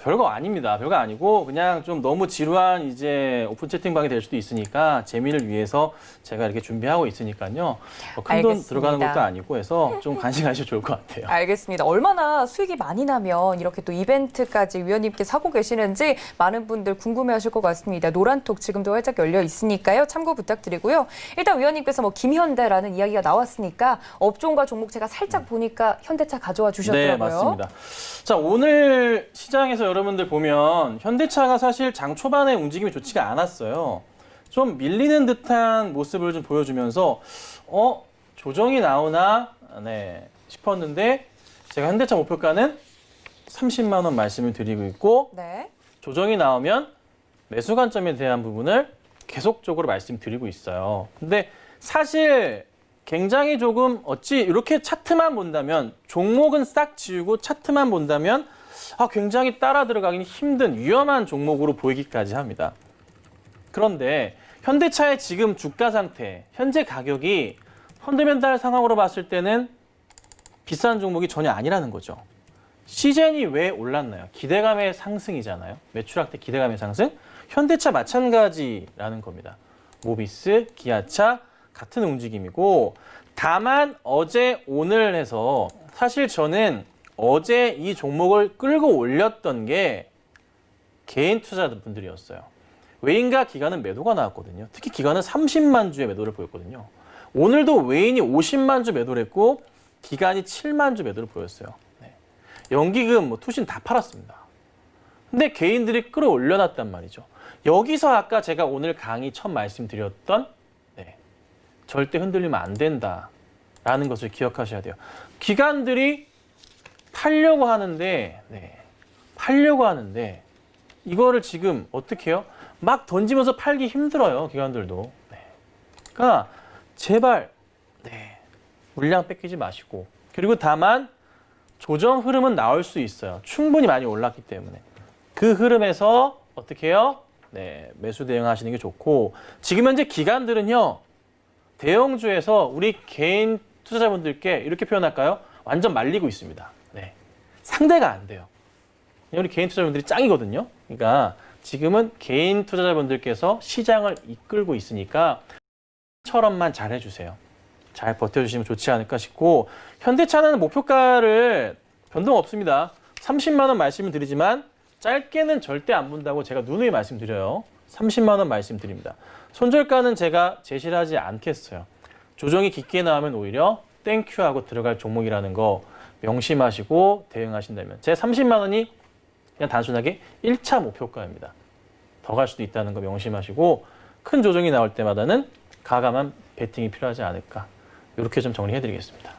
별거 아닙니다. 별거 아니고 그냥 좀 너무 지루한 이제 오픈 채팅방이 될 수도 있으니까 재미를 위해서 제가 이렇게 준비하고 있으니까요. 큰 돈 들어가는 것도 아니고 해서 좀 관심 가시면 좋을 것 같아요. 알겠습니다. 얼마나 수익이 많이 나면 이렇게 또 이벤트까지 위원님께 사고 계시는지 많은 분들 궁금해하실 것 같습니다. 노란톡 지금도 활짝 열려 있으니까요. 참고 부탁드리고요. 일단 위원님께서 뭐 김현대라는 이야기가 나왔으니까 업종과 종목 제가 살짝 보니까 현대차 가져와 주셨더라고요. 네, 맞습니다. 자, 오늘 시장에서 여러분들 보면 현대차가 사실 장 초반에 움직임이 좋지가 않았어요. 좀 밀리는 듯한 모습을 좀 보여주면서 조정이 나오나 싶었는데 제가 현대차 목표가는 30만 원 말씀을 드리고 있고 네. 조정이 나오면 매수 관점에 대한 부분을 계속적으로 말씀드리고 있어요. 근데 사실 굉장히 조금 이렇게 차트만 본다면 종목은 싹 지우고 차트만 본다면 굉장히 따라 들어가기는 힘든 위험한 종목으로 보이기까지 합니다. 그런데 현대차의 지금 주가 상태, 현재 가격이 펀더멘탈 상황으로 봤을 때는 비싼 종목이 전혀 아니라는 거죠. 시젠이 왜 올랐나요? 기대감의 상승이잖아요. 매출액 때 기대감의 상승. 현대차 마찬가지라는 겁니다. 모비스, 기아차 같은 움직임이고 다만 어제 오늘 해서 사실 저는 어제 이 종목을 끌고 올렸던 게 개인 투자자분들이었어요. 외인과 기관은 매도가 나왔거든요. 특히 기관은 30만 주의 매도를 보였거든요. 오늘도 외인이 50만 주 매도를 했고 기관이 7만 주 매도를 보였어요. 연기금, 투신 다 팔았습니다. 근데 개인들이 끌어올려놨단 말이죠. 여기서 아까 제가 오늘 강의 첫 말씀드렸던 절대 흔들리면 안 된다라는 것을 기억하셔야 돼요. 기관들이 팔려고 하는데 이거를 지금 어떻게 해요? 막 던지면서 팔기 힘들어요. 기관들도. 그러니까 제발 물량 뺏기지 마시고 그리고 다만 조정 흐름은 나올 수 있어요. 충분히 많이 올랐기 때문에. 그 흐름에서 어떻게 해요? 매수 대응하시는 게 좋고 지금 현재 기관들은요. 대형주에서 우리 개인 투자자분들께 이렇게 표현할까요? 완전 말리고 있습니다. 상대가 안 돼요. 우리 개인 투자자분들이 짱이거든요. 그러니까 지금은 개인 투자자분들께서 시장을 이끌고 있으니까 처럼만 잘 해주세요. 잘 버텨주시면 좋지 않을까 싶고 현대차는 목표가를 변동 없습니다. 30만 원 말씀을 드리지만 짧게는 절대 안 본다고 제가 누누이 말씀드려요. 30만 원 말씀드립니다. 손절가는 제가 제시를 하지 않겠어요. 조정이 깊게 나오면 오히려 땡큐하고 들어갈 종목이라는 거 명심하시고 대응하신다면 제 30만 원이 그냥 단순하게 1차 목표가입니다. 더 갈 수도 있다는 거 명심하시고 큰 조정이 나올 때마다는 가감한 베팅이 필요하지 않을까 이렇게 좀 정리해드리겠습니다.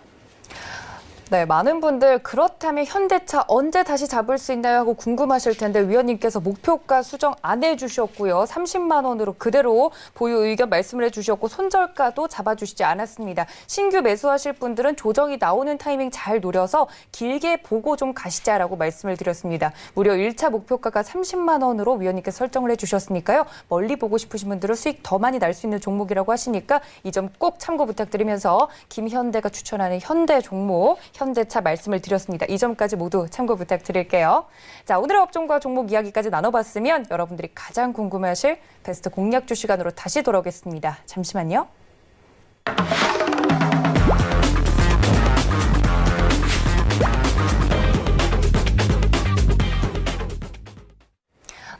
네, 많은 분들 그렇다면 현대차 언제 다시 잡을 수 있나요 하고 궁금하실 텐데 위원님께서 목표가 수정 안 해주셨고요. 30만 원으로 그대로 보유 의견 말씀을 해주셨고 손절가도 잡아주시지 않았습니다. 신규 매수하실 분들은 조정이 나오는 타이밍 잘 노려서 길게 보고 좀 가시자라고 말씀을 드렸습니다. 무려 1차 목표가가 30만 원으로 위원님께서 설정을 해주셨으니까요. 멀리 보고 싶으신 분들은 수익 더 많이 날 수 있는 종목이라고 하시니까 이 점 꼭 참고 부탁드리면서 김현대가 추천하는 현대 종목 현대차 말씀을 드렸습니다. 이 점까지 모두 참고 부탁드릴게요. 자, 오늘의 업종과 종목 이야기까지 나눠봤으면 여러분들이 가장 궁금해하실 베스트 공략주 시간으로 다시 돌아오겠습니다. 잠시만요.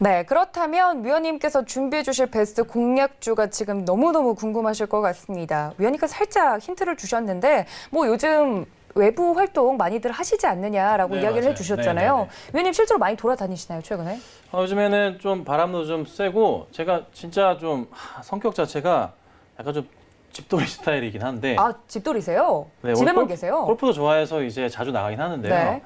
네, 그렇다면 위원님께서 준비해 주실 베스트 공략주가 지금 너무너무 궁금하실 것 같습니다. 위원님께서 살짝 힌트를 주셨는데 뭐 요즘 외부 활동 많이들 하시지 않느냐라고 네, 이야기를 맞아요. 해주셨잖아요. 네네네. 위원님 실제로 많이 돌아다니시나요, 최근에? 요즘에는 좀 바람도 좀 세고 제가 진짜 좀 성격 자체가 약간 좀 집돌이 스타일이긴 한데 아, 집돌이세요? 네, 집에만 원래 계세요? 골프도 좋아해서 이제 자주 나가긴 하는데요. 네.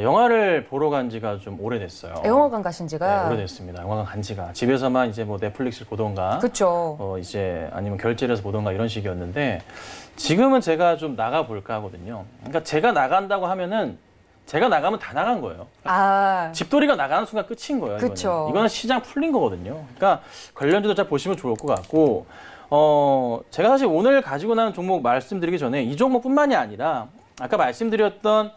영화를 보러 간 지가 좀 오래됐어요. 영화관 가신 지가? 네, 오래됐습니다. 영화관 간 지가 집에서만 이제 뭐 넷플릭스를 보던가, 그렇죠. 이제 아니면 결제를 해서 보던가 이런 식이었는데 지금은 제가 좀 나가 볼까 하거든요. 그러니까 제가 나간다고 하면은 제가 나가면 다 나간 거예요. 아, 집돌이가 나가는 순간 끝인 거예요. 그쵸. 이거는 시장 풀린 거거든요. 그러니까 관련주도 잘 보시면 좋을 것 같고, 제가 사실 오늘 가지고 나는 종목 말씀드리기 전에 이 종목뿐만이 아니라 아까 말씀드렸던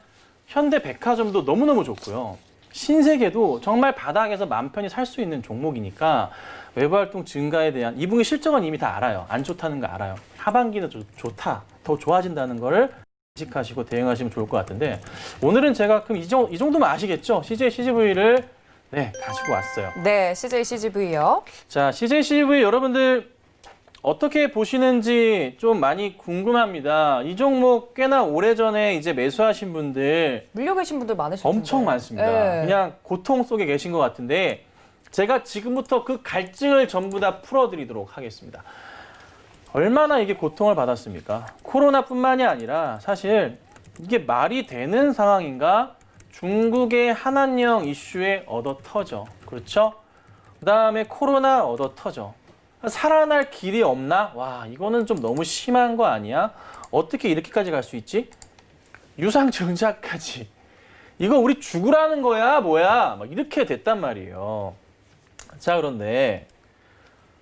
현대백화점도 너무너무 좋고요. 신세계도 정말 바닥에서 맘 편히 살 수 있는 종목이니까 외부 활동 증가에 대한 2분기 실적은 이미 다 알아요. 안 좋다는 거 알아요. 하반기는 좋다, 더 좋아진다는 거를 인식하시고 대응하시면 좋을 것 같은데 오늘은 제가 그럼 이 정도면 아시겠죠? CJ CGV를 네, 가지고 왔어요. 네, CJ CGV요. 자, CJ CGV 여러분들 어떻게 보시는지 좀 많이 궁금합니다. 이 종목 꽤나 오래전에 이제 매수하신 분들 물려 계신 분들 많으실 텐데. 엄청 많습니다. 네. 그냥 고통 속에 계신 것 같은데 제가 지금부터 그 갈증을 전부 다 풀어드리도록 하겠습니다. 얼마나 이게 고통을 받았습니까? 코로나뿐만이 아니라 사실 이게 말이 되는 상황인가? 중국의 한한령 이슈에 얻어 터져. 그렇죠? 그 다음에 코로나 얻어 터져. 살아날 길이 없나? 와, 이거는 좀 너무 심한 거 아니야? 어떻게 이렇게까지 갈 수 있지? 유상증자까지. 이거 우리 죽으라는 거야? 뭐야? 막 이렇게 됐단 말이에요. 자, 그런데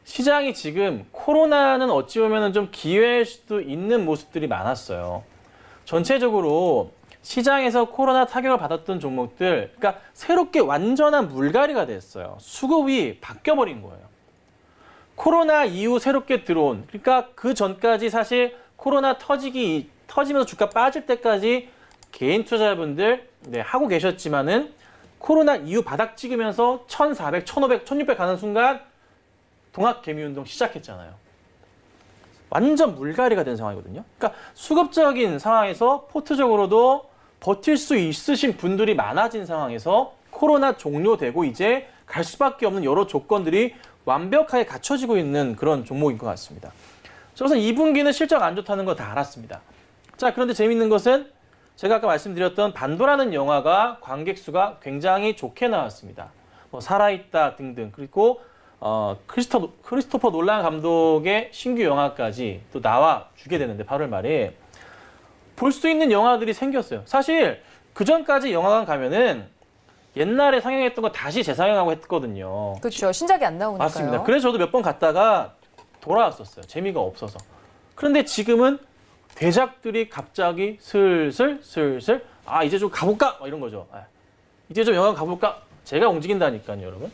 시장이 지금 코로나는 어찌 보면 좀 기회일 수도 있는 모습들이 많았어요. 전체적으로 시장에서 코로나 타격을 받았던 종목들, 그러니까 새롭게 완전한 물갈이가 됐어요. 수급이 바뀌어버린 거예요. 코로나 이후 새롭게 들어온, 그러니까 그 전까지 사실 코로나 터지면서 주가 빠질 때까지 개인 투자자분들 하고 계셨지만은 코로나 이후 바닥 찍으면서 1,400, 1,500, 1,600 가는 순간 동학개미운동 시작했잖아요. 완전 물갈이가 된 상황이거든요. 그러니까 수급적인 상황에서 포트적으로도 버틸 수 있으신 분들이 많아진 상황에서 코로나 종료되고 이제 갈 수밖에 없는 여러 조건들이 완벽하게 갖춰지고 있는 그런 종목인 것 같습니다. 그래서 2분기는 실적 안 좋다는 거 다 알았습니다. 자, 그런데 재밌는 것은 제가 아까 말씀드렸던 반도라는 영화가 관객 수가 굉장히 좋게 나왔습니다. 뭐 살아있다 등등. 그리고 크리스토퍼 놀란 감독의 신규 영화까지 또 나와 주게 되는데 8월 말에 볼 수 있는 영화들이 생겼어요. 사실 그 전까지 영화관 가면은 옛날에 상영했던 거 다시 재상영하고 했거든요. 그렇죠. 신작이 안 나오니까요. 맞습니다. 그래서 저도 몇 번 갔다가 돌아왔었어요. 재미가 없어서. 그런데 지금은 대작들이 갑자기 슬슬 이제 좀 가볼까? 막 이런 거죠. 이제 좀 영화관 가볼까? 제가 움직인다니까요, 여러분.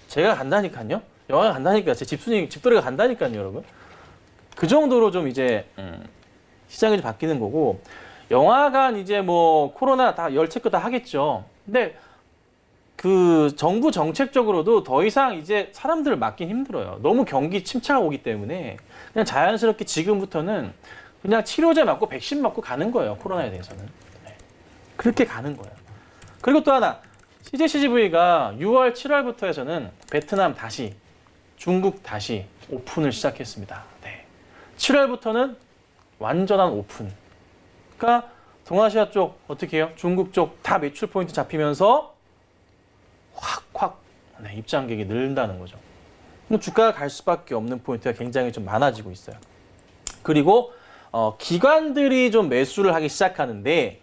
제가 간다니까요. 영화관 간다니까. 제 집돌이가 간다니까요, 여러분. 그 정도로 좀 이제 시장이 좀 바뀌는 거고 영화관 이제 뭐 코로나 다 열 체크 다 하겠죠. 근데 그 정부 정책적으로도 더 이상 이제 사람들을 막긴 힘들어요. 너무 경기 침체가 오기 때문에 그냥 자연스럽게 지금부터는 그냥 치료제 맞고 백신 맞고 가는 거예요. 코로나에 대해서는. 네. 그렇게 가는 거예요. 그리고 또 하나, CJ-CGV가 6월, 7월부터 해서는 베트남 다시, 중국 다시 오픈을 시작했습니다. 네. 7월부터는 완전한 오픈. 그러니까 동아시아 쪽 어떻게 해요? 중국 쪽 다 매출 포인트 잡히면서 확 네, 입장객이 늘는다는 거죠. 그럼 주가가 갈 수밖에 없는 포인트가 굉장히 좀 많아지고 있어요. 그리고 기관들이 좀 매수를 하기 시작하는데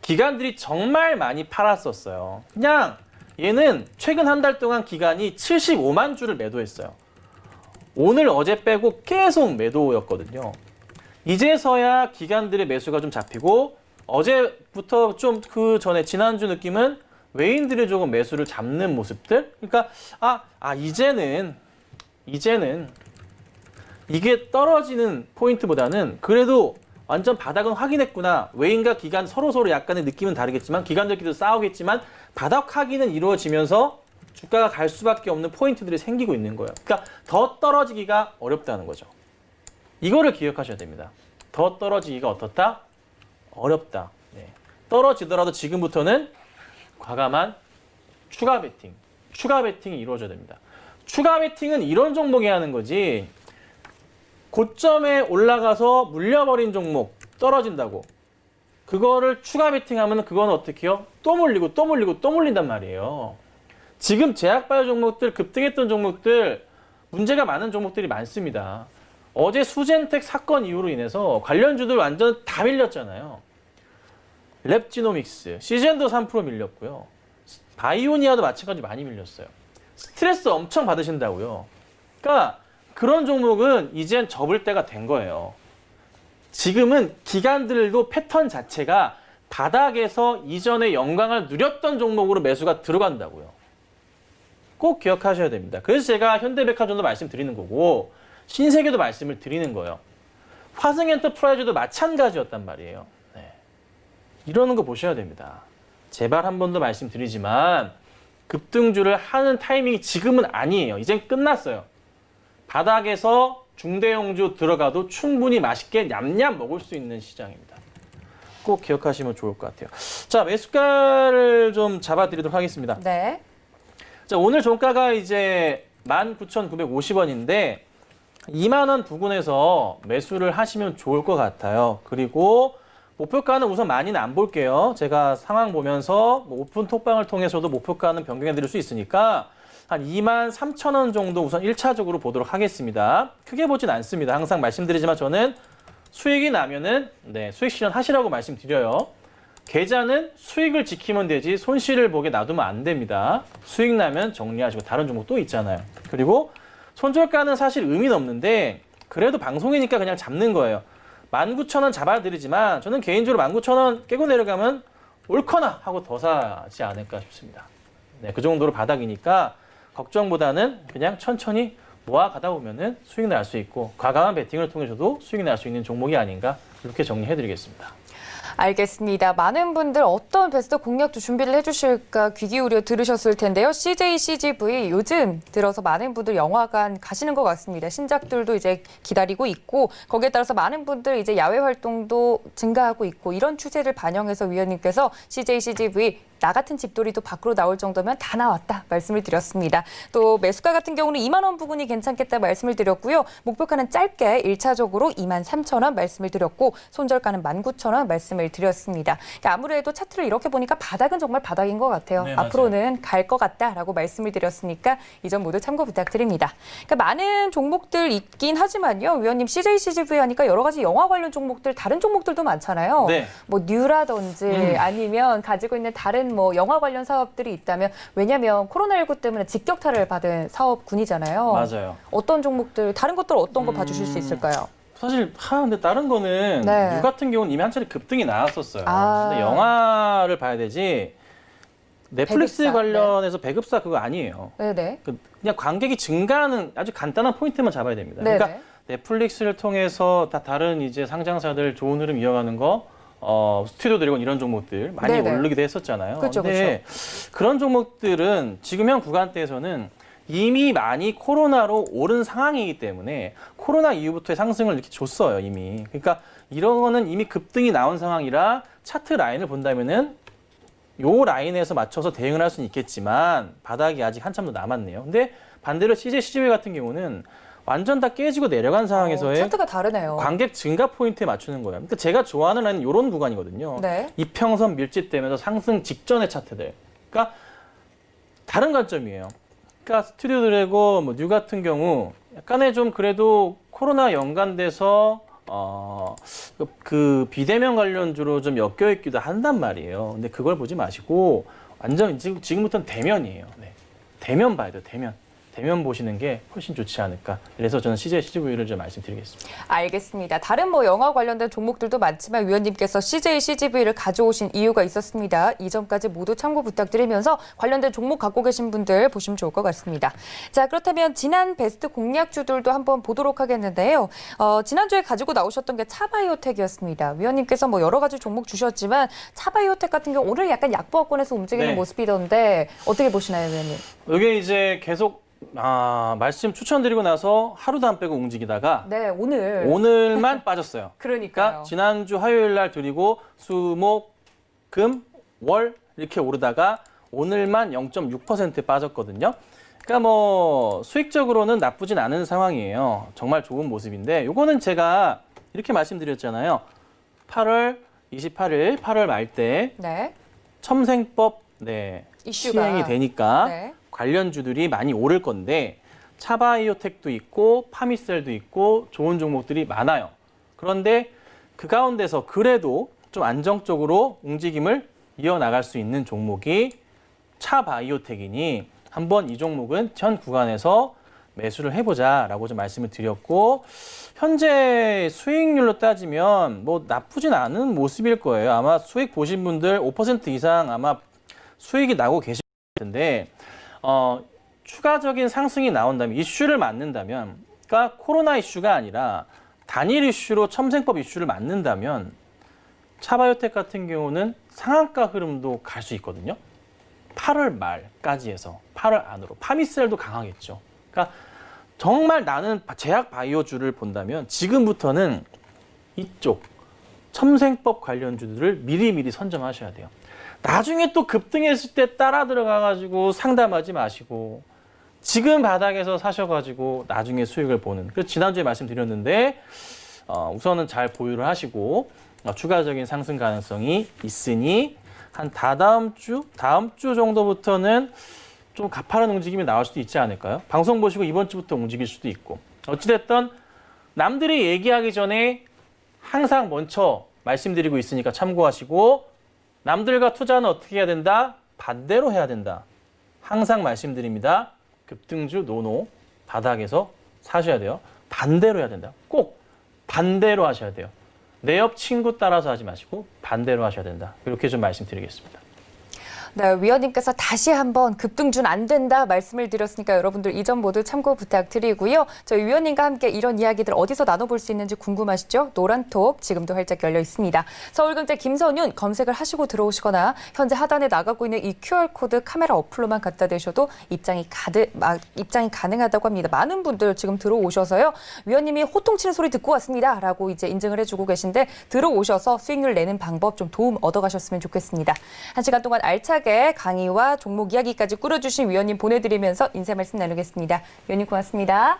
기관들이 정말 많이 팔았었어요. 그냥 얘는 최근 한 달 동안 기관이 75만 주를 매도했어요. 오늘 어제 빼고 계속 매도였거든요. 이제서야 기관들의 매수가 좀 잡히고 어제부터 좀 그 전에 지난주 느낌은 외인들이 조금 매수를 잡는 모습들. 그러니까 이제는 이게 떨어지는 포인트보다는 그래도 완전 바닥은 확인했구나. 외인과 기관 서로 약간의 느낌은 다르겠지만 기관들끼리도 싸우겠지만 바닥 확인은 이루어지면서 주가가 갈 수밖에 없는 포인트들이 생기고 있는 거예요. 그러니까 더 떨어지기가 어렵다는 거죠. 이거를 기억하셔야 됩니다. 더 떨어지기가 어떻다? 어렵다. 네. 떨어지더라도 지금부터는 과감한 추가 베팅이 이루어져야 됩니다. 추가 베팅은 이런 종목이 하는 거지 고점에 올라가서 물려버린 종목 떨어진다고 그거를 추가 베팅하면 그건 어떻게 해요? 또 몰리고 또 몰린단 말이에요. 지금 제약바이오 종목들 급등했던 종목들 문제가 많은 종목들이 많습니다. 어제 수젠텍 사건 이후로 인해서 관련주들 완전 다 밀렸잖아요. 랩지노믹스, 시젠도 3% 밀렸고요. 바이오니아도 마찬가지로 많이 밀렸어요. 스트레스 엄청 받으신다고요. 그러니까 그런 종목은 이젠 접을 때가 된 거예요. 지금은 기관들도 패턴 자체가 바닥에서 이전에 영광을 누렸던 종목으로 매수가 들어간다고요. 꼭 기억하셔야 됩니다. 그래서 제가 현대백화점도 말씀드리는 거고 신세계도 말씀을 드리는 거예요. 화승엔터프라이즈도 마찬가지였단 말이에요. 네. 이러는 거 보셔야 됩니다. 제발 한 번 더 말씀드리지만 급등주를 하는 타이밍이 지금은 아니에요. 이젠 끝났어요. 바닥에서 중대형주 들어가도 충분히 맛있게 냠냠 먹을 수 있는 시장입니다. 꼭 기억하시면 좋을 것 같아요. 자, 매수가를 좀 잡아드리도록 하겠습니다. 네. 자, 오늘 종가가 이제 19,950원인데 2만 원 부근에서 매수를 하시면 좋을 것 같아요. 그리고 목표가는 우선 많이는 안 볼게요. 제가 상황 보면서 오픈 톡방을 통해서도 목표가는 변경해 드릴 수 있으니까 한 23,000원 정도 우선 1차적으로 보도록 하겠습니다. 크게 보진 않습니다. 항상 말씀드리지만 저는 수익이 나면은 수익 실현하시라고 말씀드려요. 계좌는 수익을 지키면 되지 손실을 보게 놔두면 안 됩니다. 수익 나면 정리하시고 다른 종목 또 있잖아요. 그리고 손절가는 사실 의미는 없는데 그래도 방송이니까 그냥 잡는 거예요. 19,000원 잡아드리지만 저는 개인적으로 19,000원 깨고 내려가면 옳거나 하고 더 사지 않을까 싶습니다. 네, 그 정도로 바닥이니까 걱정보다는 그냥 천천히 모아가다 보면은 수익 날 수 있고 과감한 베팅을 통해서도 수익 날 수 있는 종목이 아닌가 이렇게 정리해드리겠습니다. 알겠습니다. 많은 분들 어떤 베스트 공략도 준비를 해주실까 귀 기울여 들으셨을 텐데요. CJ-CGV 요즘 들어서 많은 분들 영화관 가시는 것 같습니다. 신작들도 이제 기다리고 있고 거기에 따라서 많은 분들 이제 야외 활동도 증가하고 있고 이런 추세를 반영해서 위원님께서 CJ-CGV 나 같은 집돌이도 밖으로 나올 정도면 다 나왔다 말씀을 드렸습니다. 또 매수가 같은 경우는 2만 원 부근이 괜찮겠다 말씀을 드렸고요. 목표가는 짧게 1차적으로 23,000원 말씀을 드렸고 손절가는 19,000원 말씀을 드렸습니다. 그러니까 아무래도 차트를 이렇게 보니까 바닥은 정말 바닥인 것 같아요. 네, 앞으로는 갈 것 같다라고 말씀을 드렸으니까 이 점 모두 참고 부탁드립니다. 그러니까 많은 종목들 있긴 하지만요. 위원님 CJ-CGV 하니까 여러 가지 영화 관련 종목들 다른 종목들도 많잖아요. 네. 뭐 뉴라든지 아니면 가지고 있는 다른 뭐 영화 관련 사업들이 있다면 왜냐하면 코로나19 때문에 직격탄을 받은 사업군이잖아요. 맞아요. 어떤 종목들, 다른 것들 어떤 거 봐주실 수 있을까요? 사실 근데 다른 거는 네. 뉴 같은 경우는 이미 한 차례 급등이 나왔었어요. 아. 근데 영화를 봐야 되지 넷플릭스 배급사, 관련해서 배급사 그거 아니에요. 네네. 그냥 관객이 증가하는 아주 간단한 포인트만 잡아야 됩니다. 네네. 그러니까 넷플릭스를 통해서 다른 이제 상장사들 좋은 흐름 이어가는 거 스튜디오 드래곤 이런 종목들 많이 네네. 오르기도 했었잖아요. 그렇죠, 근데 그런 종목들은 지금 현 구간대에서는 이미 많이 코로나로 오른 상황이기 때문에 코로나 이후부터의 상승을 이렇게 줬어요, 이미. 그러니까 이런 거는 이미 급등이 나온 상황이라 차트 라인을 본다면은 요 라인에서 맞춰서 대응을 할 수는 있겠지만 바닥이 아직 한참 더 남았네요. 근데 반대로 CJ, CGV 같은 경우는 완전 다 깨지고 내려간 상황에서의 차트가 다르네요. 관객 증가 포인트에 맞추는 거예요. 그러니까 제가 좋아하는 라인은 이런 구간이거든요. 네. 이평선 밀집되면서 상승 직전의 차트들. 그러니까 다른 관점이에요. 그러니까 스튜디오 드래곤, 뉴 같은 경우 약간의 좀 그래도 코로나 연관돼서 그 비대면 관련주로 좀 엮여 있기도 한단 말이에요. 근데 그걸 보지 마시고 완전 지금부터는 대면이에요. 네. 대면 봐야 돼요. 대면. 대면 보시는 게 훨씬 좋지 않을까. 그래서 저는 CJ, CGV를 좀 말씀드리겠습니다. 알겠습니다. 다른 영화 관련된 종목들도 많지만 위원님께서 CJ, CGV를 가져오신 이유가 있었습니다. 이 점까지 모두 참고 부탁드리면서 관련된 종목 갖고 계신 분들 보시면 좋을 것 같습니다. 자, 그렇다면 지난 베스트 공략주들도 한번 보도록 하겠는데요. 지난주에 가지고 나오셨던 게 차바이오텍이었습니다. 위원님께서 여러 가지 종목 주셨지만 차바이오텍 같은 경우 오늘 약간 약보합권에서 움직이는 네. 모습이던데 어떻게 보시나요, 위원님? 이게 이제 계속 말씀 추천드리고 나서 하루도 안 빼고 움직이다가 네, 오늘만 빠졌어요. 그러니까요. 그러니까 지난주 화요일 날 드리고 수, 목, 금, 월 이렇게 오르다가 오늘만 0.6% 빠졌거든요. 그러니까 수익적으로는 나쁘진 않은 상황이에요. 정말 좋은 모습인데 요거는 제가 이렇게 말씀드렸잖아요. 8월 28일 8월 말 때 네. 첨생법 이슈가. 시행이 되니까 네. 관련주들이 많이 오를 건데 차바이오텍도 있고 파미셀도 있고 좋은 종목들이 많아요. 그런데 그 가운데서 그래도 좀 안정적으로 움직임을 이어나갈 수 있는 종목이 차바이오텍이니 한번 이 종목은 전 구간에서 매수를 해보자라고 좀 말씀을 드렸고 현재 수익률로 따지면 나쁘진 않은 모습일 거예요. 아마 수익 보신 분들 5% 이상 아마 수익이 나고 계실 텐데 추가적인 상승이 나온다면 이슈를 맞는다면 그러니까 코로나 이슈가 아니라 단일 이슈로 첨생법 이슈를 맞는다면 차바이오텍 같은 경우는 상한가 흐름도 갈 수 있거든요. 8월 말까지 해서 8월 안으로 파미셀도 강하겠죠. 그러니까 정말 나는 제약 바이오주를 본다면 지금부터는 이쪽 첨생법 관련주들을 미리미리 선점하셔야 돼요. 나중에 또 급등했을 때 따라 들어가가지고 상담하지 마시고 지금 바닥에서 사셔가지고 나중에 수익을 보는. 그래서 지난주에 말씀드렸는데 우선은 잘 보유를 하시고 추가적인 상승 가능성이 있으니 한 다음 주 정도부터는 좀 가파른 움직임이 나올 수도 있지 않을까요? 방송 보시고 이번 주부터 움직일 수도 있고. 어찌됐든 남들이 얘기하기 전에 항상 먼저 말씀드리고 있으니까 참고하시고 남들과 투자는 어떻게 해야 된다? 반대로 해야 된다. 항상 말씀드립니다. 급등주 노노 바닥에서 사셔야 돼요. 반대로 해야 된다. 꼭 반대로 하셔야 돼요. 내 옆 친구 따라서 하지 마시고 반대로 하셔야 된다. 이렇게 좀 말씀드리겠습니다. 네, 위원님께서 다시 한번 급등주는 안 된다 말씀을 드렸으니까 여러분들 이 점 모두 참고 부탁드리고요. 저희 위원님과 함께 이런 이야기들 어디서 나눠볼 수 있는지 궁금하시죠? 노란톡 지금도 활짝 열려 있습니다. 서울경제 김선윤 검색을 하시고 들어오시거나 현재 하단에 나가고 있는 이 QR코드 카메라 어플로만 갖다 대셔도 입장이 가능하다고 합니다. 많은 분들 지금 들어오셔서요. 위원님이 호통치는 소리 듣고 왔습니다. 라고 이제 인증을 해주고 계신데 들어오셔서 수익률 내는 방법 좀 도움 얻어가셨으면 좋겠습니다. 1시간 동안 알차게 강의와 종목 이야기까지 꾸려주신 위원님 보내드리면서 인사 말씀 나누겠습니다. 위원님 고맙습니다.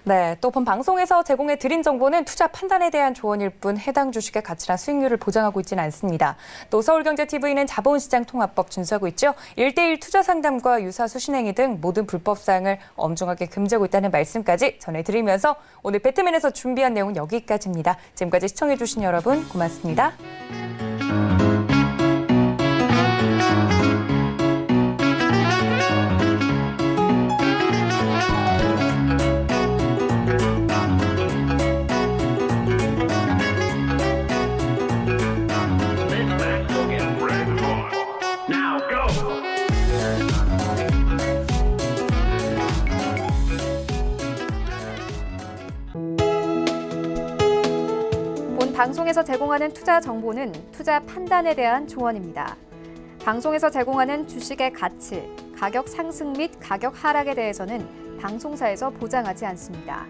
네, 또 본 방송에서 제공해 드린 정보는 투자 판단에 대한 조언일 뿐 해당 주식의 가치나 수익률을 보장하고 있지는 않습니다. 또 서울경제TV는 자본시장 통합법 준수하고 있죠. 1:1 투자 상담과 유사 수신행위 등 모든 불법 사항을 엄중하게 금지하고 있다는 말씀까지 전해드리면서 오늘 배트맨에서 준비한 내용은 여기까지입니다. 지금까지 시청해주신 여러분 고맙습니다. 본 방송에서 제공하는 투자 정보는 투자 판단에 대한 조언입니다. 방송에서 제공하는 주식의 가치, 가격 상승 및 가격 하락에 대해서는 방송사에서 보장하지 않습니다.